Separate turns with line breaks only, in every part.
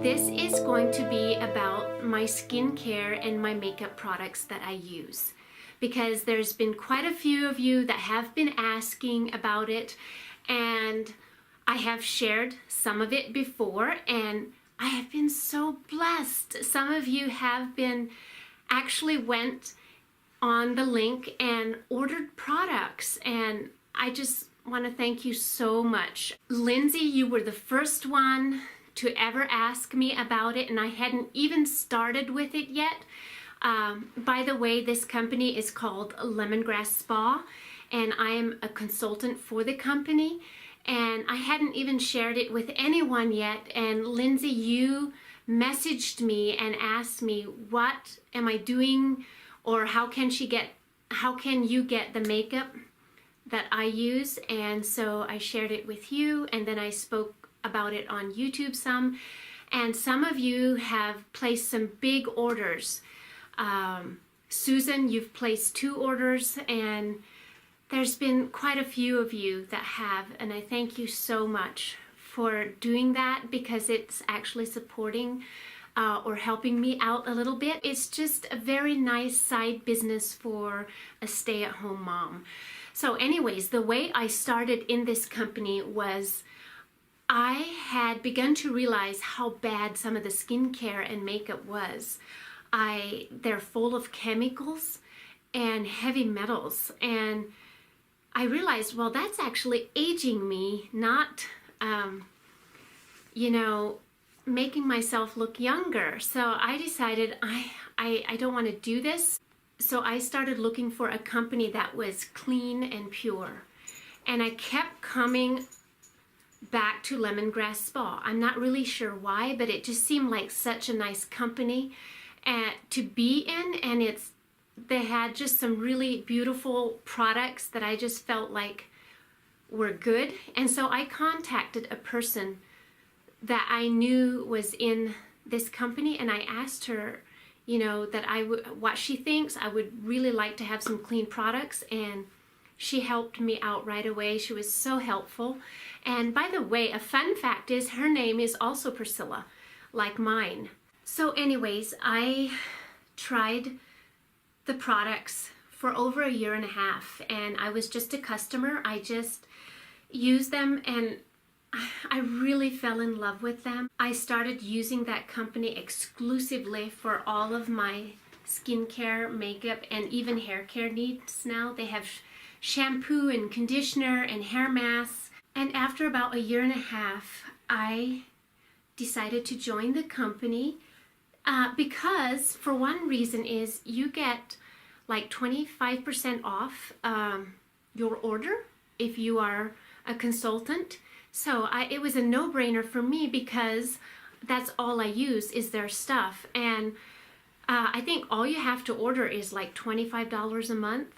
This is going to be about my skincare and my makeup products that I use, because there's been quite a few of you that have been asking about it, and I have shared some of it before, and I have been so blessed. Some of you have been actually went on the link and ordered products, and I just want to thank you so much. Lindsay, you were the first one to ever ask me about it, and I hadn't even started with it yet. By the way, this company is called Lemongrass Spa, and I am a consultant for the company, and I hadn't even shared it with anyone yet. And Lindsay, you messaged me and asked me, what am I doing, or how can you get the makeup that I use? And so I shared it with you, and then I spoke about it on YouTube some, and some of you have placed some big orders. Susan, you've placed 2 orders, and there's been quite a few of you that have, and I thank you so much for doing that, because it's actually supporting or helping me out a little bit. It's just a very nice side business for a stay-at-home mom. So anyways, the way I started in this company was I had begun to realize how bad some of the skincare and makeup was. They're full of chemicals and heavy metals, and I realized, well, that's actually aging me, not, making myself look younger. So I decided I don't want to do this. So I started looking for a company that was clean and pure, and I kept coming back to Lemongrass Spa. I'm not really sure why, but it just seemed like such a nice company to be in, and they had just some really beautiful products that I just felt like were good. And so I contacted a person that I knew was in this company, and I asked her, what she thinks. I would really like to have some clean products, and she helped me out right away. She was so helpful. And by the way, a fun fact is her name is also Priscilla, like mine. So anyways, I tried the products for over a year and a half, and I was just a customer. I just used them, and I really fell in love with them. I started using that company exclusively for all of my skincare, makeup, and even hair care needs now. They have shampoo and conditioner and hair masks. And after about a year and a half, I decided to join the company because, for one reason, is you get like 25% off your order if you are a consultant. So it was a no-brainer for me, because that's all I use is their stuff. And I think all you have to order is like $25 a month,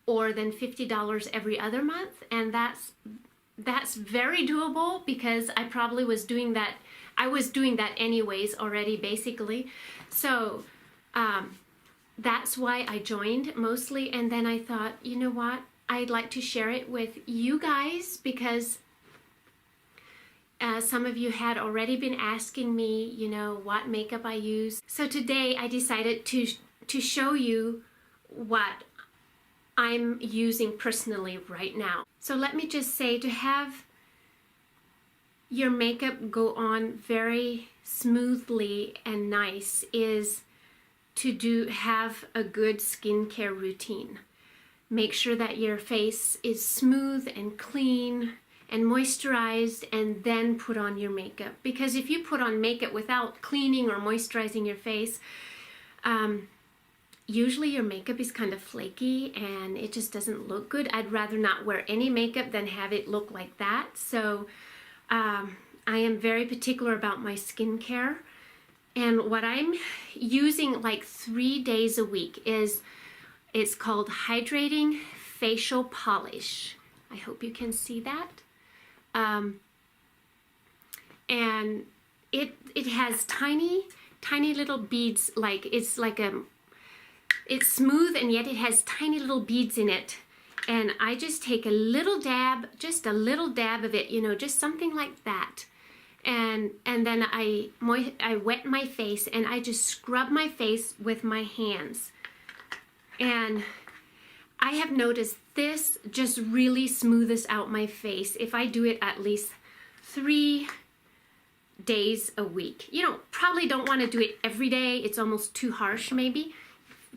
or then $50 every other month, and that's very doable, because I probably was doing that. I was doing that anyways already, basically. So that's why I joined mostly. And then I thought, you know what, I'd like to share it with you guys, because some of you had already been asking me, what makeup I use. So today I decided to show you what I'm using personally right now. So let me just say, to have your makeup go on very smoothly and nice is to have a good skincare routine. Make sure that your face is smooth and clean and moisturized, and then put on your makeup. Because if you put on makeup without cleaning or moisturizing your face, usually your makeup is kind of flaky and it just doesn't look good. I'd rather not wear any makeup than have it look like that. So I am very particular about my skincare. And what I'm using like 3 days a week it's called Hydrating Facial Polish. I hope you can see that. And it has tiny little beads, it's smooth, and yet it has tiny little beads in it. And I just take a little dab, just a little dab of it, just something like that. and then I wet my face and I just scrub my face with my hands. And I have noticed this just really smoothes out my face if I do it at least 3 days a week. You probably don't want to do it every day. It's almost too harsh maybe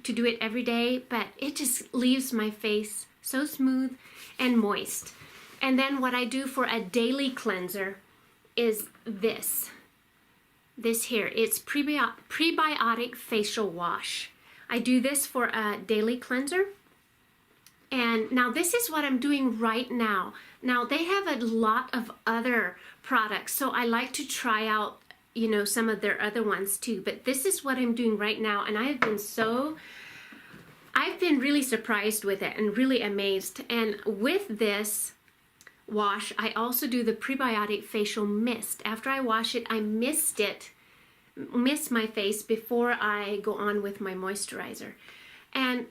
to do it every day, but it just leaves my face so smooth and moist. And then what I do for a daily cleanser is this here. It's prebiotic facial wash. I do this for a daily cleanser. And now this is what I'm doing right now. Now they have a lot of other products, so I like to try out, some of their other ones too. But this is what I'm doing right now, and I've been really surprised with it and really amazed. And with this wash, I also do the prebiotic facial mist. After I wash it, I mist my face before I go on with my moisturizer. And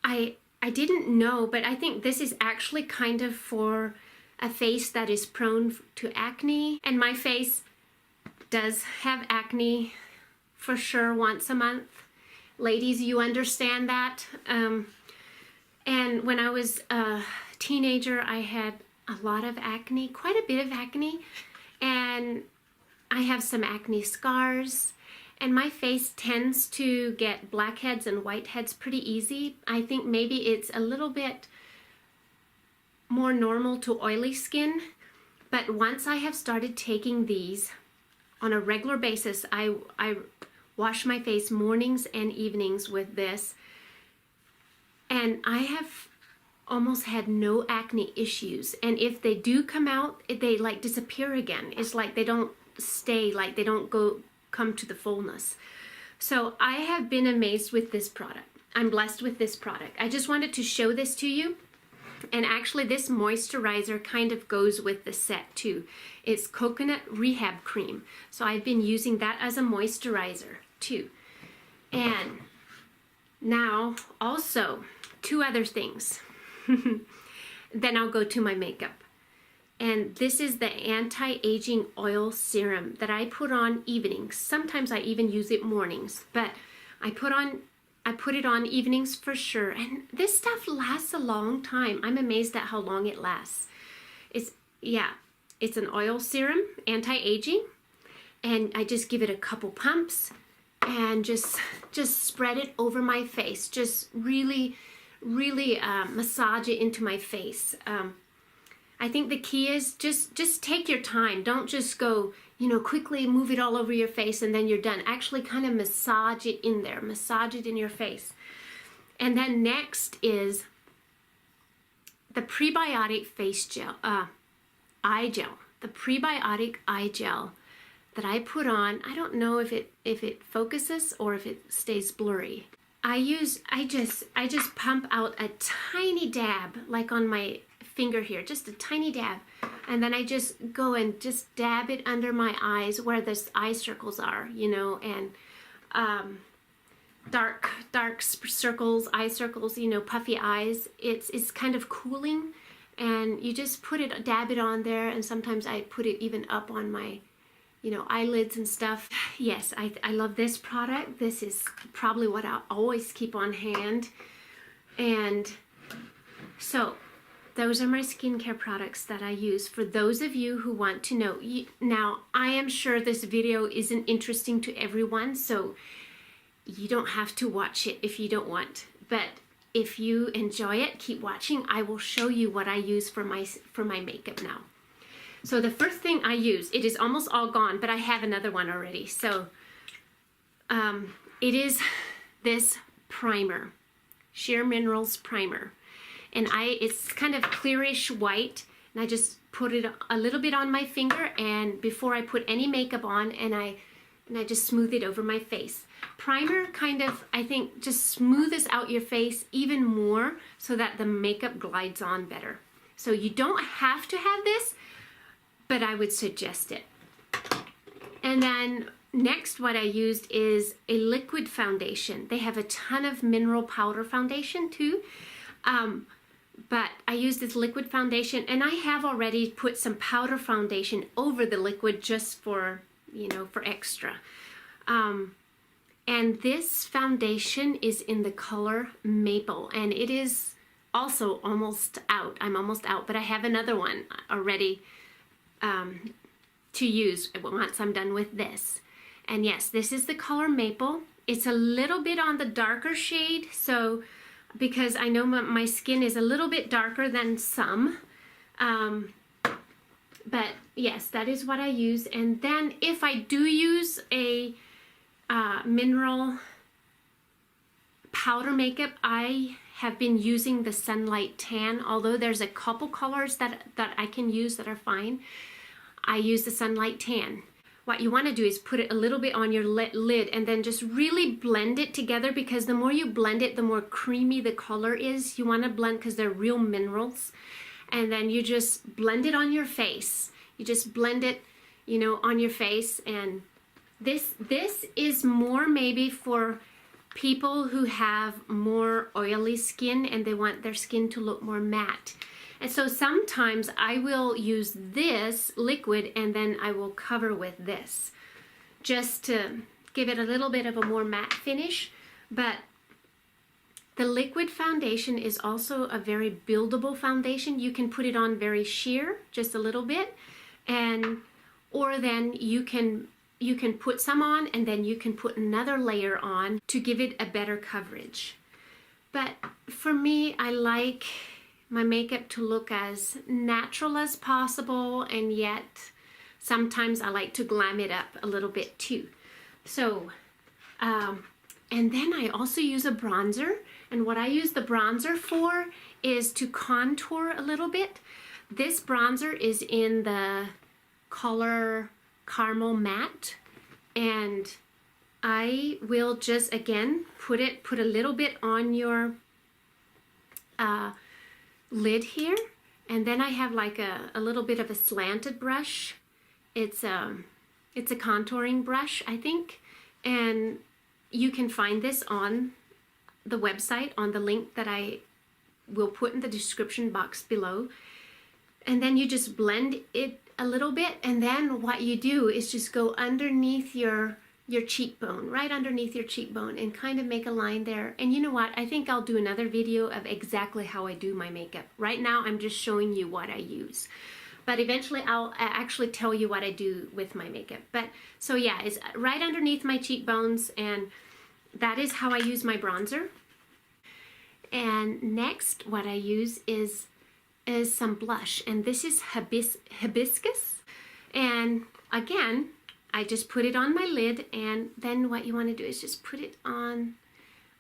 I didn't know, but I think this is actually kind of for a face that is prone to acne. And my face does have acne for sure once a month. Ladies, you understand that. And when I was a teenager, I had a lot of acne, quite a bit of acne. And I have some acne scars. And my face tends to get blackheads and whiteheads pretty easy. I think maybe it's a little bit more normal to oily skin. But once I have started taking these on a regular basis, I wash my face mornings and evenings with this. And I have almost had no acne issues. And if they do come out, they like disappear again. It's like they don't stay, like they don't come to the fullness. So I have been amazed with this product. I'm blessed with this product. I just wanted to show this to you. And actually this moisturizer kind of goes with the set too. It's coconut rehab cream. So I've been using that as a moisturizer too. And now also 2 other things. Then I'll go to my makeup. And this is the anti-aging oil serum that I put on evenings. Sometimes I even use it mornings, but I put it on evenings for sure. And this stuff lasts a long time. I'm amazed at how long it lasts. It's an oil serum, anti-aging, and I just give it a couple pumps and just spread it over my face. Just really massage it into my face. I think the key is just take your time. Don't just go, quickly move it all over your face and then you're done. Actually kind of massage it in there. Massage it in your face. And then next is the prebiotic face gel, eye gel. The prebiotic eye gel that I put on. I don't know if it focuses or if it stays blurry. I just pump out a tiny dab, like on my finger here, just a tiny dab, and then I just go and just dab it under my eyes where the eye circles are, and dark circles, eye circles, puffy eyes. It's kind of cooling, and you just dab it on there, and sometimes I put it even up on my eyelids and stuff. Yes, I love this product. This is probably what I'll always keep on hand. And so those are my skincare products that I use for those of you who want to know. Now, I am sure this video isn't interesting to everyone, so you don't have to watch it if you don't want. But if you enjoy it, keep watching. I will show you what I use for my makeup now. So the first thing I use, it is almost all gone, but I have another one already. So it is this primer, Sheer Minerals primer. And it's kind of clearish white, and I just put it a little bit on my finger, and before I put any makeup on, and I just smooth it over my face. Primer kind of, I think, just smoothes out your face even more so that the makeup glides on better. So you don't have to have this, but I would suggest it. And then next what I used is a liquid foundation. They have a ton of mineral powder foundation too. but I use this liquid foundation, and I have already put some powder foundation over the liquid just for, you know, for extra. And this foundation is in the color Maple, and it is also almost out. I'm almost out, but I have another one already to use once I'm done with this. And yes, this is the color Maple. It's a little bit on the darker shade, so because I know my skin is a little bit darker than some. But yes, that is what I use. And then if I do use a mineral powder makeup, I have been using the Sunlight Tan. Although there's a couple colors that I can use that are fine, I use the Sunlight Tan. What you want to do is put it a little bit on your lid and then just really blend it together, because the more you blend it, the more creamy the color is. You want to blend because they're real minerals. And then you just blend it on your face. You just blend it, you know, on your face. And this is more maybe for people who have more oily skin and they want their skin to look more matte. And so sometimes I will use this liquid and then I will cover with this just to give it a little bit of a more matte finish. But the liquid foundation is also a very buildable foundation. You can put it on very sheer, just a little bit, or then you can put some on and then you can put another layer on to give it a better coverage. But for me, I like my makeup to look as natural as possible, and yet sometimes I like to glam it up a little bit too. So, and then I also use a bronzer, and what I use the bronzer for is to contour a little bit. This bronzer is in the color Caramel Matte, and I will just again put a little bit on your lid here, and then I have like a little bit of a slanted brush. It's a contouring brush, I think, and you can find this on the website on the link that I will put in the description box below. And then you just blend it a little bit, and then what you do is just go underneath your cheekbone, right underneath your cheekbone, and kind of make a line there. And you know what? I think I'll do another video of exactly how I do my makeup. Right now, I'm just showing you what I use. But eventually, I'll actually tell you what I do with my makeup. But so yeah, it's right underneath my cheekbones, and that is how I use my bronzer. And next, what I use is some blush, and this is hibiscus. And again, I just put it on my lid, and then what you want to do is just put it on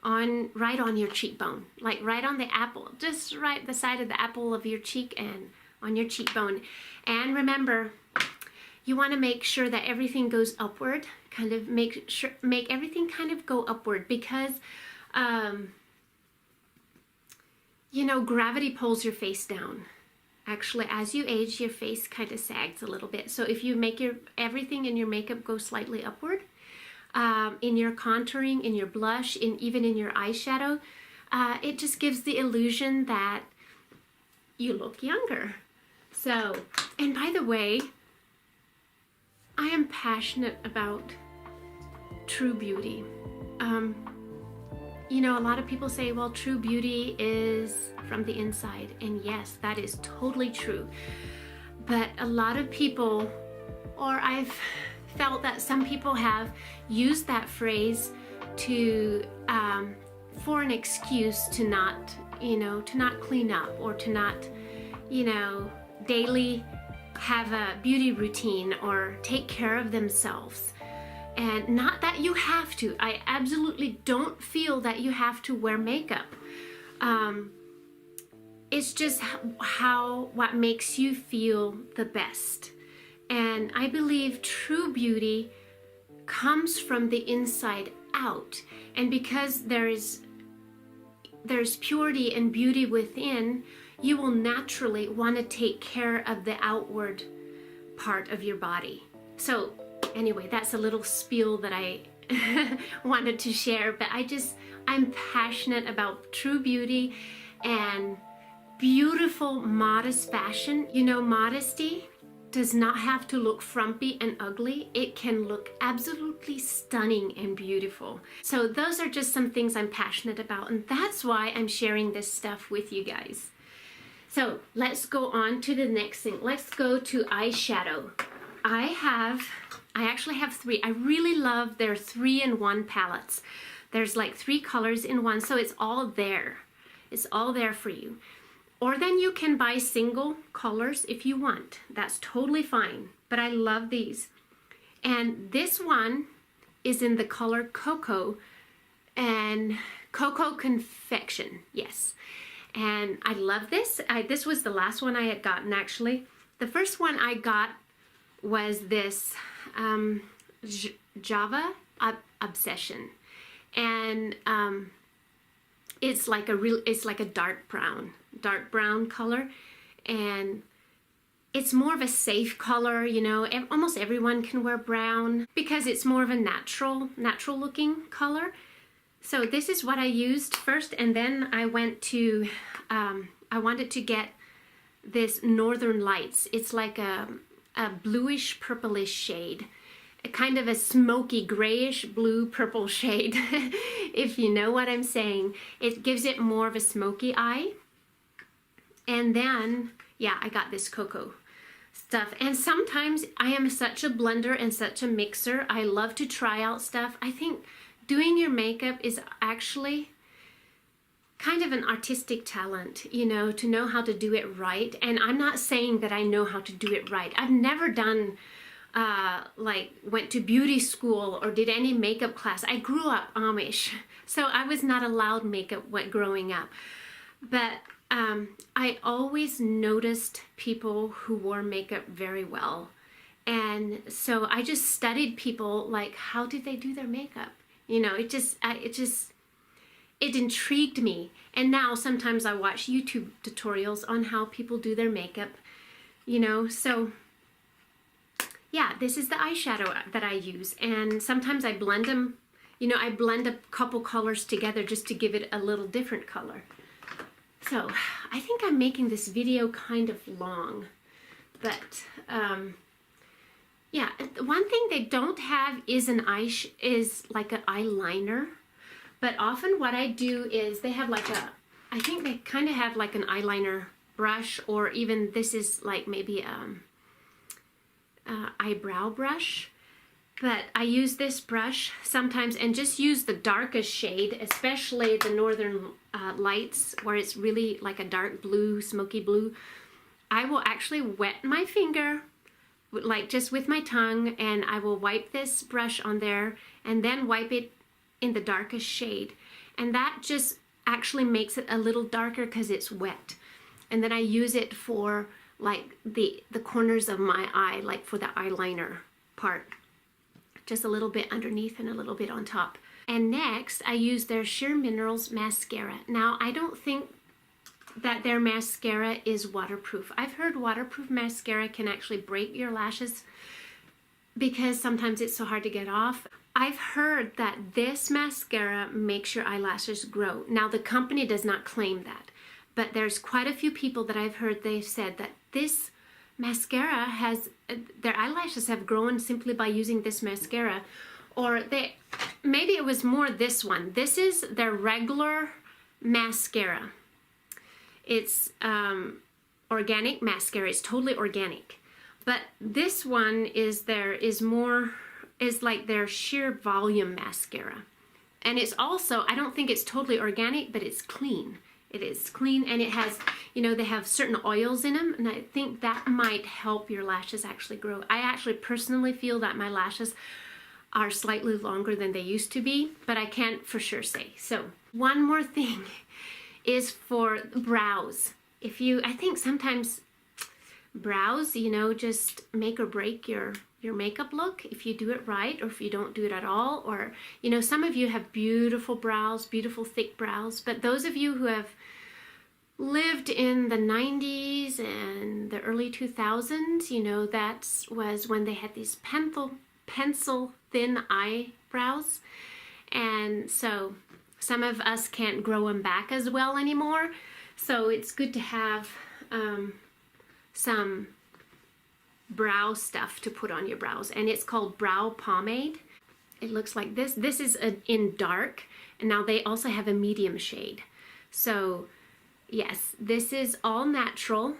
right on your cheekbone, like right on the apple, just right the side of the apple of your cheek and on your cheekbone. And remember, you want to make sure that everything goes upward, kind of make everything kind of go upward, because you know, gravity pulls your face down. Actually, as you age, your face kind of sags a little bit. So if you make everything in your makeup go slightly upward, in your contouring, in your blush, even in your eyeshadow, it just gives the illusion that you look younger. So, and by the way, I am passionate about true beauty. You know, a lot of people say, well, true beauty is from the inside. And yes, that is totally true. But a lot of people, or I've felt that some people have used that phrase to, for an excuse to not, you know, to not clean up, or to not, you know, daily have a beauty routine or take care of themselves. And not that you have to. I absolutely don't feel that you have to wear makeup. It's just what makes you feel the best. And I believe true beauty comes from the inside out. And because there's purity and beauty within, you will naturally want to take care of the outward part of your body. So anyway, that's a little spiel that I wanted to share, but I'm passionate about true beauty and beauty beautiful, modest fashion. You know, modesty does not have to look frumpy and ugly. It can look absolutely stunning and beautiful. So those are just some things I'm passionate about, and that's why I'm sharing this stuff with you guys. So let's go on to the next thing. Let's go to eyeshadow. I actually have 3. I really love their 3-in-1 palettes. There's like 3 colors in one, so it's all there. It's all there for you. Or then you can buy single colors if you want. That's totally fine. But I love these. And this one is in the color Cocoa and Cocoa Confection. Yes. And I love this. This was the last one I had gotten, actually. The first one I got was this Java Obsession. And it's like a dark brown color, and it's more of a safe color. You know, almost everyone can wear brown because it's more of a natural looking color. So this is what I used first, and then I went to I wanted to get this Northern Lights. It's like a bluish purplish shade, a kind of a smoky grayish blue purple shade. If you know what I'm saying, it gives it more of a smoky eye. And then, yeah, I got this Cocoa stuff. And sometimes I am such a blender and such a mixer. I love to try out stuff. I think doing your makeup is actually kind of an artistic talent, you know, to know how to do it right. And I'm not saying that I know how to do it right. I've never done like went to beauty school or did any makeup class. I grew up Amish, so I was not allowed makeup growing up. But I always noticed people who wore makeup very well. And so I just studied people, like, how did they do their makeup? You know, it intrigued me. And now sometimes I watch YouTube tutorials on how people do their makeup, you know, so yeah, this is the eyeshadow that I use. And sometimes I blend them, you know, I blend a couple colors together just to give it a little different color. So I think I'm making this video kind of long, but yeah, one thing they don't have is is like an eyeliner. But often what I do is they have like I think they kind of have like an eyeliner brush, or even this is like maybe eyebrow brush. But I use this brush sometimes and just use the darkest shade, especially the Northern Lights, where it's really like a dark blue, smoky blue. I will actually wet my finger, like just with my tongue, and I will wipe this brush on there and then wipe it in the darkest shade. And that just actually makes it a little darker because it's wet. And then I use it for like the corners of my eye, like for the eyeliner part. Just a little bit underneath and a little bit on top. And next, I use their Sheer Minerals mascara. Now, I don't think that their mascara is waterproof. I've heard waterproof mascara can actually break your lashes because sometimes it's so hard to get off. I've heard that this mascara makes your eyelashes grow. Now, the company does not claim that, but there's quite a few people that I've heard they've said that this mascara their eyelashes have grown simply by using this mascara. Or maybe it was more this one. This is their regular mascara. It's organic mascara. It's totally organic. But this one is like their sheer volume mascara. And it's also, I don't think it's totally organic, but it's clean. It is clean, and it has, you know, they have certain oils in them, and I think that might help your lashes actually grow. I actually personally feel that my lashes are slightly longer than they used to be, but I can't for sure say. So one more thing is for brows. I think sometimes brows, you know, just make or break your makeup look if you do it right or if you don't do it at all. Or, you know, some of you have beautiful brows, beautiful thick brows, but those of you who have lived in the 90s and the early 2000s, you know, that was when they had these pencil thin eyebrows. And so some of us can't grow them back as well anymore. So it's good to have some brow stuff to put on your brows, and it's called brow pomade. It looks like this. This is in dark, and now they also have a medium shade. So yes, this is all natural,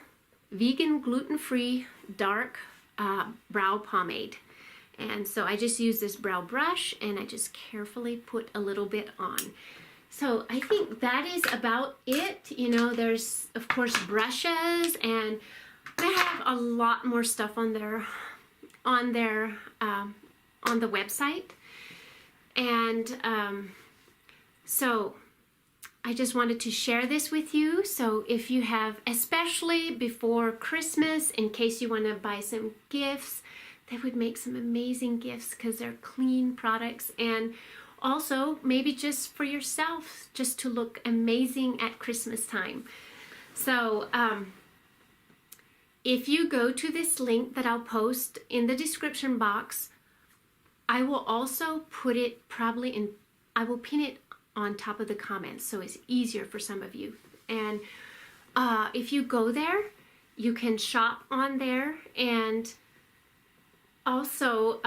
vegan, gluten-free, dark brow pomade. And so I just use this brow brush and I just carefully put a little bit on. So I think that is about it. You know, there's of course brushes, and I have a lot more stuff on their on the website. And so I just wanted to share this with you. So if you have, especially before Christmas, in case you want to buy some gifts, they would make some amazing gifts because they're clean products. And also maybe just for yourself, just to look amazing at Christmas time. So if you go to this link that I'll post in the description box, I will also put it probably in, I will pin it on top of the comments so it's easier for some of you. And if you go there, you can shop on there. And also,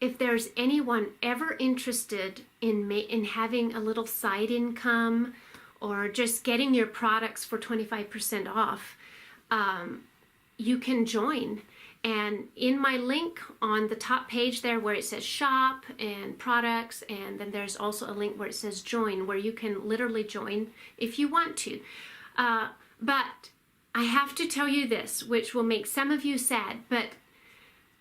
if there's anyone ever interested in having a little side income or just getting your products for 25% off, you can join. And in my link on the top page there where it says shop and products, and then there's also a link where it says join, where you can literally join if you want to. But I have to tell you this, which will make some of you sad, but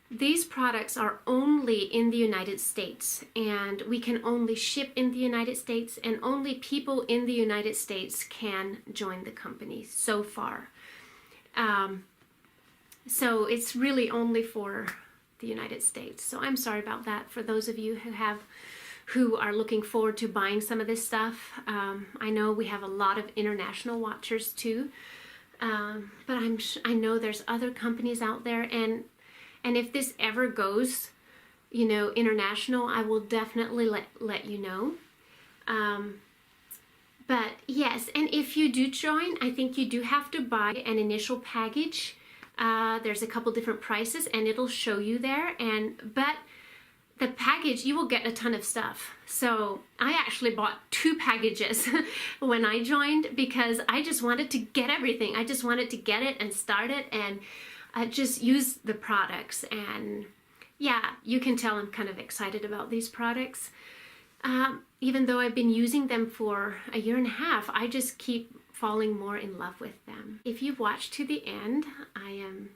these products are only in the United States, and we can only ship in the United States, and only people in the United States can join the company so far. So it's really only for the United States. So I'm sorry about that for those of you who are looking forward to buying some of this stuff. I know we have a lot of international watchers too, but I know there's other companies out there, and if this ever goes, you know, international, I will definitely let you know. But yes, and if you do join, I think you do have to buy an initial package. There's a couple different prices, and it'll show you there. But the package, you will get a ton of stuff. So I actually bought 2 packages when I joined because I just wanted to get everything. I just wanted to get it and start it and just use the products. And yeah, you can tell I'm kind of excited about these products. Even though I've been using them for a year and a half, I just keep falling more in love with them. If you've watched to the end, I am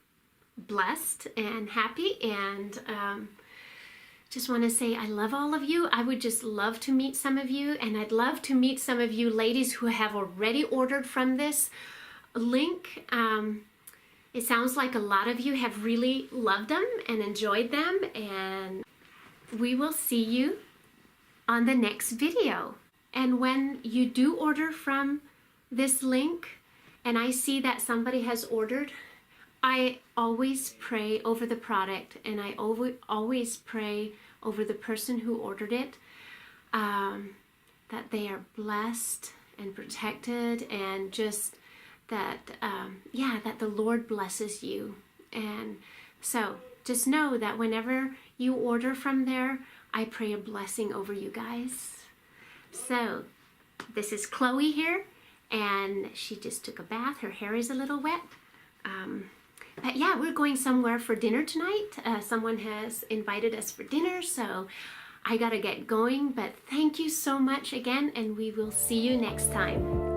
blessed and happy, and just want to say I love all of you. I would just love to meet some of you, and I'd love to meet some of you ladies who have already ordered from this link. It sounds like a lot of you have really loved them and enjoyed them, and we will see you on the next video. And when you do order from this link and I see that somebody has ordered, I always pray over the product, and I always pray over the person who ordered it, that they are blessed and protected, and just that, that the Lord blesses you. And so just know that whenever you order from there, I pray a blessing over you guys. So this is Chloe here, and she just took a bath. Her hair is a little wet. But yeah, we're going somewhere for dinner tonight. Someone has invited us for dinner, so I gotta get going. But thank you so much again, and we will see you next time.